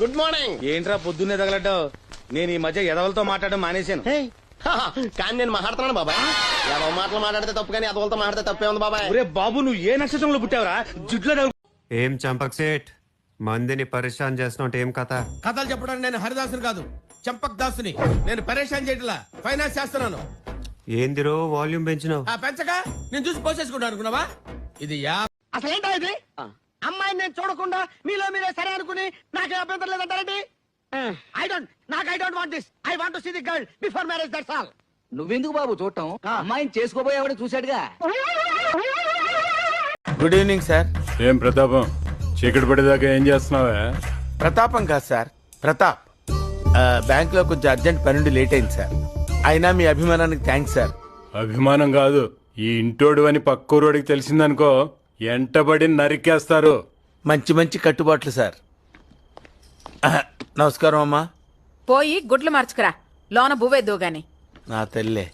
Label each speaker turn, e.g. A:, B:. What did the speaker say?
A: Good morning.
B: ఏంట్రా పొద్దున్నే తగలడ్డావు? నేను ఈ మధ్య ఎదవలతో మాట్లాడడం మానేశాను.
A: కానీ నేను మాట్లాడుతున్నాను బాబాయ్. ఎవరి మాటలు మాట్లాడితే తప్పు, కానీ అదవులతో మాట్లాడితే తప్పే ఉంది బాబాయ్.
B: ఒరే బాబు, నువ్వు ఏ నక్షత్రంలో పుట్టావురా? జుట్లో
C: ఏం చంపక్ సేట్, మందిని పరిశాన్ చేస్తున్నట్టు ఏం కథ?
D: కథలు చెప్పడానికి నేను హరిదాసుని కాదు, చంపక్ దాసుని. నేను పరేషాన్ చేయట్లా, ఫైనాన్స్ చేస్తున్నాను.
C: ఏందిరో వాల్యూమ్ పెంచినావు?
D: పెంచక నేను చూసి పోసేసుకుంటాను అనుకున్నావా? ఇది
A: అసలేంటా ఇది? అమ్మాయిని నేను చూడకుండా మీలో మీరే సరే అనుకుని నాకే అభ్యంతరం లేదంటారండి. I don't want this. I want to see the girl before marriage, that's all.
E: నువ్వెందుకు బాబు చూడటం? అమ్మాయిని చేసుకోబోయేవాడు చూశాడుగా.
F: Good evening sir.
G: ఏం ప్రతాపం, చీకటి పడేదాకా ఏం చేస్తున్నావా?
F: ప్రతాపం కాదు సార్, ప్రతాప్. బ్యాంక్ లో కొంచెం అర్జెంట్ పనుండి లేట్ అయింది సార్. అయినా మీ అభిమానానికి థ్యాంక్స్ సార్.
G: అభిమానం కాదు, ఈ ఇంటోడు అని పక్కూరోడికి తెలిసిందనుకో ఎంటబడి నరికేస్తారు.
F: మంచి మంచి కట్టుబాట్లు సార్. నమస్కారం అమ్మా.
H: పోయి గుడ్లు మార్చుకురా, లోన బువ్వేద్దు గాని.
F: నా తల్లే.